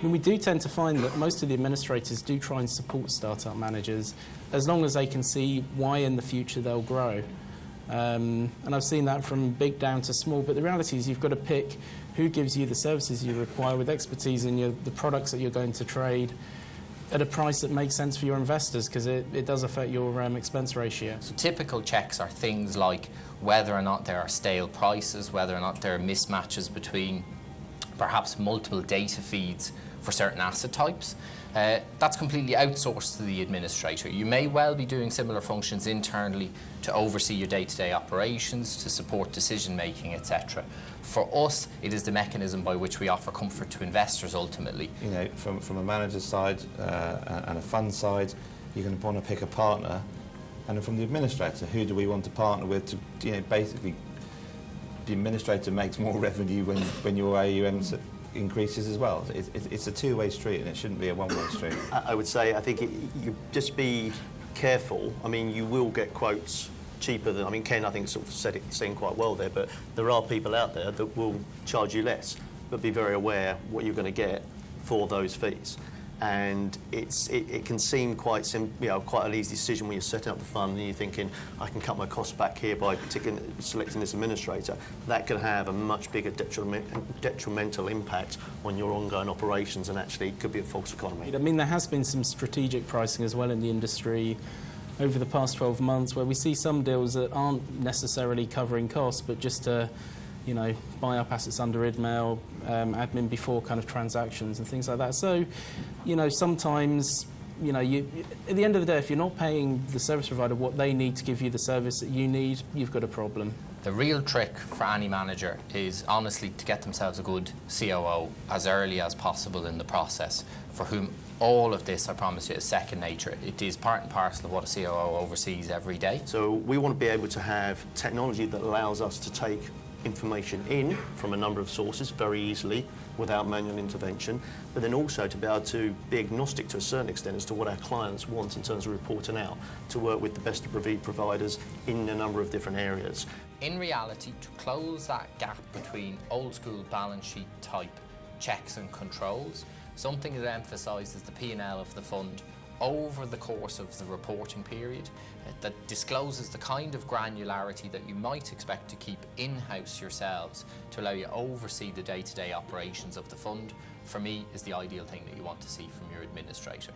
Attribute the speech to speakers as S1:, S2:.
S1: mean, we do tend to find that most of the administrators do try and support startup managers as long as they can see why in the future they'll grow. And I've seen that from big down to small, but the reality is you've got to pick who gives you the services you require with expertise in the products that you're going to trade at a price that makes sense for your investors, because it does affect your expense ratio.
S2: So typical checks are things like whether or not there are stale prices, whether or not there are mismatches between perhaps multiple data feeds for certain asset types. That's completely outsourced to the administrator. You may well be doing similar functions internally to oversee your day-to-day operations, to support decision-making, etc. For us, it is the mechanism by which we offer comfort to investors ultimately.
S3: You know, from a manager's side and a fund side, you're going to want to pick a partner, and then from the administrator, who do we want to partner with to, you know, basically the administrator makes more revenue when your AUM increases as well. It's a two-way street, and it shouldn't be a one-way street.
S4: I would say, I think you just be careful. I mean, you will get quotes cheaper than, I mean, Ken, I think, sort of said it quite well there, but there are people out there that will charge you less, but be very aware what you're going to get for those fees. And it can seem quite quite an easy decision when you're setting up the fund and you're thinking, I can cut my costs back here by selecting this administrator. That can have a much bigger detrimental impact on your ongoing operations, and actually could be a false economy.
S1: I mean, there has been some strategic pricing as well in the industry over the past 12 months, where we see some deals that aren't necessarily covering costs, but just to, you know, buy up assets under IDML, admin before kind of transactions and things like that. So, you know, sometimes, you know, at the end of the day, if you're not paying the service provider what they need to give you the service that you need, you've got a problem.
S2: The real trick for any manager is honestly to get themselves a good COO as early as possible in the process, for whom all of this, I promise you, is second nature. It is part and parcel of what a COO oversees every day.
S4: So we want to be able to have technology that allows us to take information in from a number of sources very easily without manual intervention, but then also to be able to be agnostic to a certain extent as to what our clients want in terms of reporting out, to work with the best of breed providers in a number of different areas.
S2: In reality, to close that gap between old school balance sheet type checks and controls, something that emphasises the P&L of the fund over the course of the reporting period, that discloses the kind of granularity that you might expect to keep in-house yourselves to allow you to oversee the day-to-day operations of the fund, for me is the ideal thing that you want to see from your administrator.